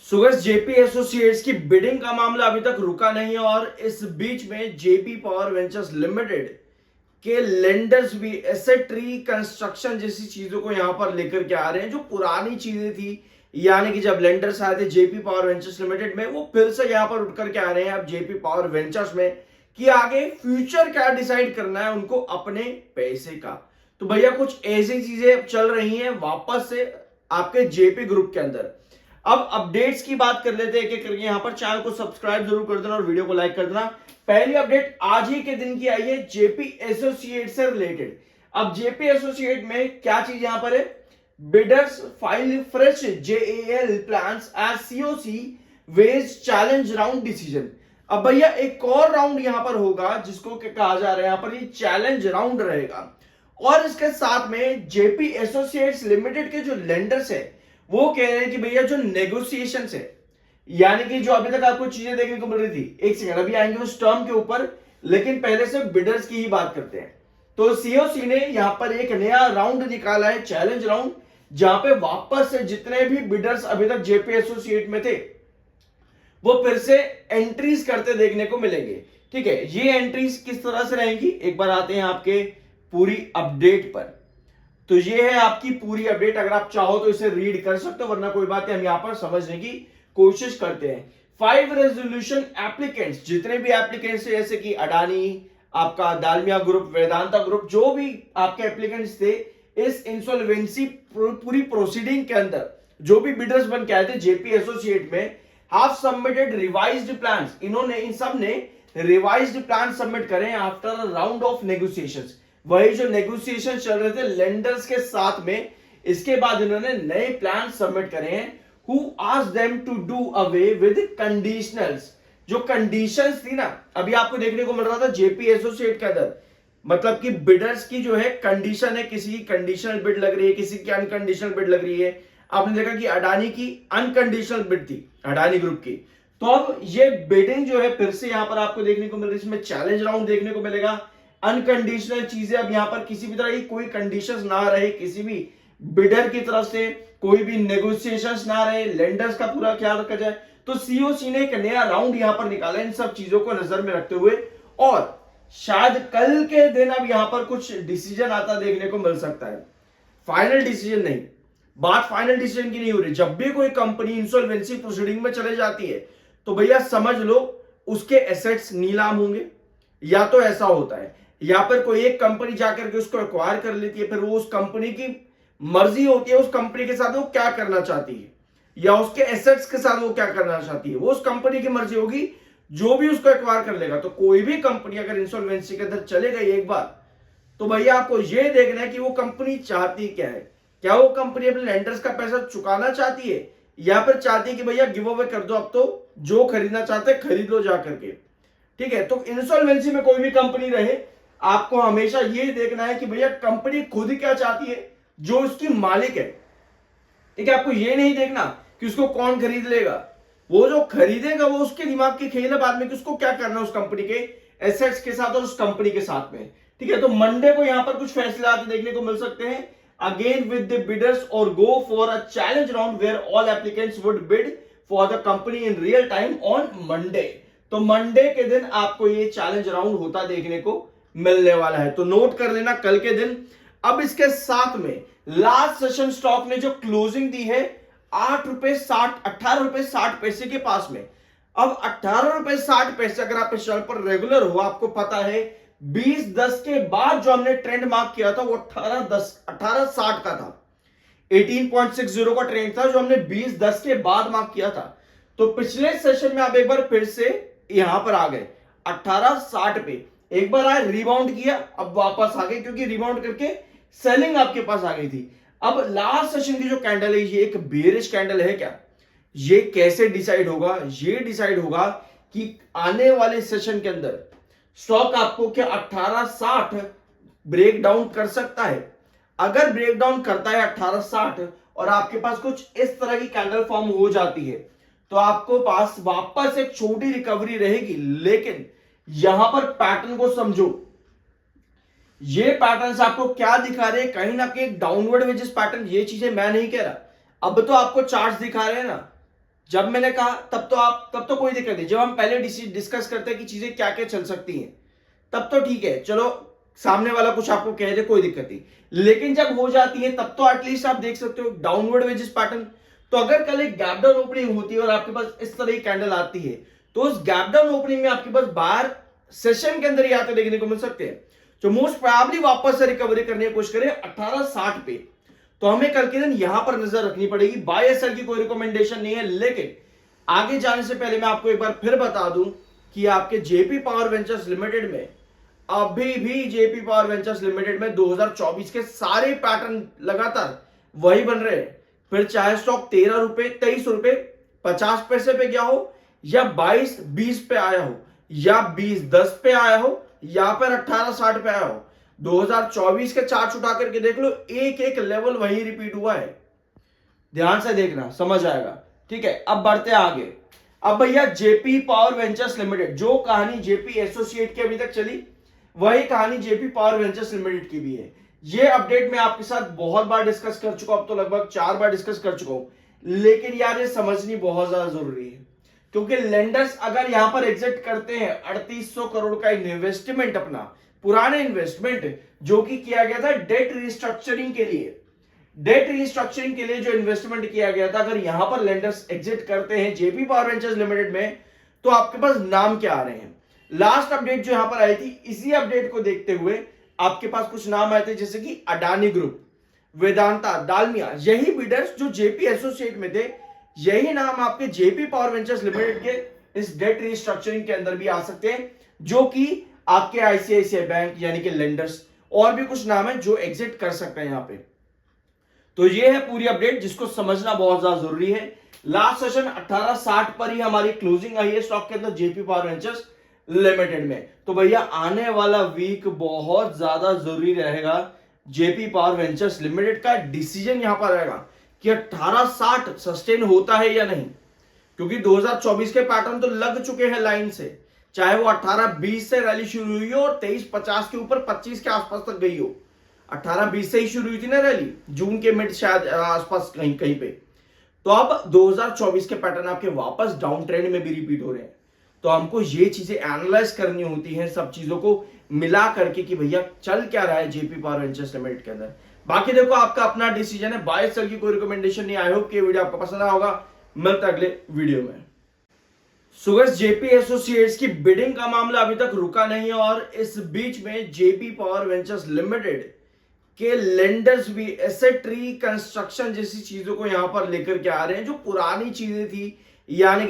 सुगस JP associates की bidding का मामला अभी तक रुका नहीं और इस बीच में जेपी पावर वेंचर्स लिमिटेड के लेंडर्स भी एसेट रिकंस्ट्रक्शन जैसी चीजों को यहां पर लेकर के आ रहे हैं जो पुरानी चीजें थी। यानी कि जब लेंडर्स आए थे जेपी पावर वेंचर्स लिमिटेड में, वो फिर से यहां पर उठ करके आ रहे हैं अब जेपी पावर वेंचर्स में कि आगे फ्यूचर क्या डिसाइड करना है उनको अपने पैसे का। तो भैया कुछ ऐसी चीजें चल रही हैं वापस से आपके जेपी ग्रुप के अंदर। अब अपडेट्स की बात कर लेते हैं एक एक करके। यहां पर चैनल को सब्सक्राइब जरूर कर देना और वीडियो को लाइक कर देना। पहली अपडेट आज ही के दिन की आई है जेपी एसोसिएट से रिलेटेड। अब जेपी एसोसिएट में क्या चीज यहां पर है, bidders file fresh JAL plans as CoC weighs challenge round decision. अब भैया एक और राउंड यहां पर होगा जिसको कहा जा रहा है यहां पर ये चैलेंज राउंड रहेगा। और इसके साथ में जेपी एसोसिएट्स लिमिटेड के जो लेंडर्स है वो कह रहे हैं कि भैया जो नेगोशिएशंस है, यानी कि जो अभी तक आपको चीजें देखने को मिल रही थी, एक सेकंड अभी आएंगे उस टर्म के ऊपर, लेकिन पहले से बिडर्स की ही बात करते हैं। तो सीओसी ने यहां पर एक नया राउंड निकाला है, चैलेंज राउंड, जहां पे वापस से जितने भी बिडर्स अभी तक जेपी एसोसिएट में थे वो फिर से एंट्रीज करते देखने को मिलेंगे। ठीक है, ये एंट्रीज किस तरह से रहेंगी, एक बार आते हैं आपके पूरी अपडेट पर। तो ये है आपकी पूरी अपडेट, अगर आप चाहो तो इसे रीड कर सकते हो, वरना कोई बात नहीं, हम यहां पर समझने की कोशिश करते हैं। 5 रेजोल्यूशन एप्लीकेंट्स, जितने भी एप्लीकेंट्स जैसे कि अडानी, आपका दालमिया ग्रुप, वेदांता ग्रुप, जो भी आपके एप्लीकेंट्स थे इस इंसॉल्वेंसी पूरी प्रोसीडिंग के अंदर, जो भी बिडर्स बन के आए थे जेपी एसोसिएट में, हैव सबमिटेड रिवाइज्ड प्लान्स। इन्होंने, इन सब ने रिवाइज्ड प्लान सबमिट करे after a round of negotiations. वही जो नेगोशिएशन चल रहे थे लेंडर्स के साथ में, इसके बाद इन्होंने नए प्लान सबमिट करे हैं। Who asked them to do away with conditionals. जो कंडीशंस थी ना, अभी आपको देखने को मिल रहा था जेपी एसोसिएट के अंदर, मतलब कि बिडर्स की जो है कंडीशन है, किसी की कंडीशनल बिड लग रही है, किसी की अनकंडीशनल बिड लग रही है। आपने देखा कि अडानी की अनकंडीशनल बिड थी, अडानी ग्रुप की। तो अब ये बिडिंग जो है फिर से यहां पर आपको देखने को मिल रही है, इसमें चैलेंज राउंड देखने को मिलेगा। अनकंडीशनल चीजें, अब यहां पर किसी भी तरह की कोई कंडीशंस ना रहे, किसी भी बिडर की तरफ से कोई भी नेगोशिएशंस ना रहे, लेंडर्स का पूरा ख्याल रखा जाए। तो सीओसी ने एक नया राउंड यहां पर निकाला इन सब चीजों को नजर में रखते हुए, और शायद कल के दिन अब यहां पर कुछ डिसीजन आता देखने को मिल सकता है। फाइनल डिसीजन नहीं, बात फाइनल डिसीजन की नहीं हो रही। जब भी कोई कंपनी इंसॉल्वेंसी प्रोसीडिंग में चले जाती है तो भैया समझ लो उसके एसेट्स नीलाम होंगे, या तो ऐसा होता है, या फिर कोई एक कंपनी जाकर के उसको एक्वायर कर लेती है, फिर वो उस कंपनी की मर्जी होती है उस कंपनी के साथ वो क्या करना चाहती है, या उसके एसेट्स के साथ वो क्या करना चाहती है, वो उस कंपनी की मर्जी होगी, जो भी उसको एक्वायर कर लेगा। तो कोई भी कंपनी अगर इंसॉल्वेंसी के अंदर चले गई एक बार, तो भैया आपको यह देखना है कि वो कंपनी चाहती क्या है। क्या वो कंपनी अपने लेंडर्स का पैसा चुकाना चाहती है, या फिर चाहती है कि भैया गिव अवे कर दो, अब तो जो खरीदना चाहते हैं खरीद लो जाकर के। ठीक है, तो इंसॉल्वेंसी में कोई भी कंपनी रहे, आपको हमेशा यह देखना है कि भैया कंपनी खुद क्या चाहती है, जो उसकी मालिक है। ठीक है, आपको यह नहीं देखना कि उसको कौन खरीद लेगा, वो जो खरीदेगा वो उसके दिमाग की खेल है बाद में कि उसको क्या करना है उस कंपनी के एसेट्स के साथ और उस कंपनी के साथ में। ठीक है, तो मंडे को यहां पर कुछ फैसले आते देखने को मिल सकते हैं, अगेन विद द बिडर्स, और go for a challenge round where all applicants would bid for the company in real time on Monday. तो मंडे के दिन आपको ये चैलेंज राउंड होता देखने को मिलने वाला है, तो नोट कर लेना कल के दिन। अब इसके साथ में लास्ट सेशन स्टॉक ने जो क्लोजिंग दी है 18 रुपए 60 के पास में। अब 18 रुपए 60, अगर आप इस पर रेगुलर हो, आपको पता है 20-10 के बाद जो हमने ट्रेंड मार्क किया था वो 18-60 का था, 18.60 का ट्रेंड था जो हमने 20-10 के बाद मार्क किया था। तो पिछले सेशन में आप एक बार फिर से यहां पर आ गए 1860 पे, एक बार आए, रिबाउंड किया, अब वापस आ गए क्योंकि रिबाउंड करके सेलिंग आपके पास आ गई थी। अब लास्ट सेशन की जो कैंडल है ये एक बेरिश कैंडल है क्या, ये कैसे डिसाइड होगा, ये डिसाइड होगा कि आने वाले सेशन के अंदर स्टॉक आपको क्या 1860 ब्रेक डाउन कर सकता है। अगर ब्रेक डाउन करता है 1860 और आपके पास कुछ इस तरह की कैंडल फॉर्म हो जाती है, तो आपको पास वापस एक छोटी रिकवरी रहेगी। लेकिन यहां पर पैटर्न को समझो, ये पैटर्न आपको क्या दिखा रहे हैं, कहीं ना कहीं डाउनवर्ड वेजेस पैटर्न, ये चीजें मैं नहीं कह रहा, अब तो आपको चार्ट्स दिखा रहे हैं ना, जब मैंने कहा तब तो कोई दिक्कत नहीं, जब हम पहले डिस्कस करते हैं कि चीजें क्या क्या चल सकती हैं तब तो ठीक है, चलो सामने वाला कुछ आपको कह दे कोई दिक्कत नहीं, लेकिन जब हो जाती है तब तो एटलीस्ट आप देख सकते हो डाउनवर्ड वेजेस पैटर्न। तो अगर कल एक गैप डाउन ओपनिंग होती है और आपके पास इस तरह की कैंडल आती है तो उस गैप डाउन ओपनिंग में आपके पास बाहर सेशन के अंदर ही आते देखने को मिल सकते हैं, जो मोस्ट प्रोबेबली वापस से रिकवरी करने की कोशिश करें 1860 पे। तो हमें कल के दिन यहां पर नजर रखनी पड़ेगी। बाय सेल की कोई रिकमेंडेशन नहीं है, लेकिन आगे जाने से पहले मैं आपको एक बार फिर बता दूं कि आपके जेपी पावर वेंचर्स लिमिटेड में अभी भी जेपी पावर वेंचर्स लिमिटेड में 2024 के सारे पैटर्न लगातार वही बन रहे हैं। फिर चाहे स्टॉक 13 रुपए 23 रुपए 50 पैसे पे गया हो, या 22-20 पे आया हो, या 20-10 पे आया हो, या फिर 1860 पे आया हो, 2024 के चार्ट उठा करके देख लो, एक एक लेवल वही रिपीट हुआ है। ध्यान से देखना, समझ आएगा। ठीक है, अब बढ़ते हैं आगे। अब भैया जेपी पावर वेंचर्स लिमिटेड, जो कहानी जेपी एसोसिएट की अभी तक चली वही कहानी जेपी पावर वेंचर्स लिमिटेड की भी है। ये अपडेट मैं आपके साथ बहुत बार डिस्कस कर चुका हूं, अब तो लगभग 4 बार डिस्कस कर चुका हूं, लेकिन यार ये समझनी बहुत ज्यादा जरूरी है, क्योंकि लेंडर्स अगर यहां पर एग्जिट करते हैं 3800 करोड़ का इन्वेस्टमेंट, अपना पुराने इन्वेस्टमेंट जो कि किया गया था डेट रिस्ट्रक्चरिंग के लिए, डेट रिस्ट्रक्चरिंग के लिए जो इन्वेस्टमेंट किया गया था, अगर यहां पर लेंडर्स एग्जिट करते हैं जेपी पावर वेंचर्स लिमिटेड में, तो आपके पास नाम क्या आ रहे हैं। लास्ट अपडेट जो यहां पर आई थी, इसी अपडेट को देखते हुए आपके पास कुछ नाम आए थे, जैसे कि अडानी ग्रुप, वेदांता, डालमिया, यही बिडर्स जो जेपी एसोसिएट में थे, यही नाम आपके जेपी पावर वेंचर्स लिमिटेड के इस डेट रिस्ट्रक्चरिंग के अंदर भी आ सकते हैं, जो कि आपके आईसीआईसीआई बैंक यानी कि लेंडर्स, और भी कुछ नाम है जो एग्जिट कर सकते हैं यहां पे। तो ये है पूरी अपडेट जिसको समझना बहुत ज्यादा जरूरी है। लास्ट सेशन 1860 पर ही हमारी क्लोजिंग आई है स्टॉक के अंदर जेपी पावर वेंचर्स लिमिटेड में। तो भैया आने वाला वीक बहुत ज्यादा जरूरी रहेगा, जेपी पावर वेंचर्स लिमिटेड का डिसीजन यहां पर रहेगा कि 1860 सस्टेन होता है या नहीं, क्योंकि 2024 के पैटर्न तो लग चुके हैं लाइन से, चाहे वो 1820 से रैली शुरू हुई हो और 2350 के ऊपर 25 के आसपास तक गई हो। 1820 से ही शुरू हुई थी ना रैली, जून के मिड शायद आसपास कहीं कहीं पे। तो अब 2024 के पैटर्न आपके वापस डाउन ट्रेंड में भी रिपीट हो रहे हैं, तो हमको ये चीजें एनालाइज करनी होती हैं, सब चीजों को मिला करके कि भैया चल क्या रहा है जेपी पावर वेंचर्स लिमिटेड के अंदर। बाकी देखो आपका अपना डिसीजन है, बाय सेल की कोई रिकमेंडेशन नहीं। आई होप कि वीडियो आपको पसंद आया होगा, मिलता है अगले वीडियो में। सो गाइस, जेपी एसोसिएट्स की बिडिंग का मामला अभी तक रुका नहीं है, और इस बीच में जेपी पावर वेंचर्स लिमिटेड के लेंडर्स भी एसेट रिकंस्ट्रक्शन जैसी चीजों को यहां पर लेकर के आ रहे हैं, जो पुरानी चीजें थी, यानी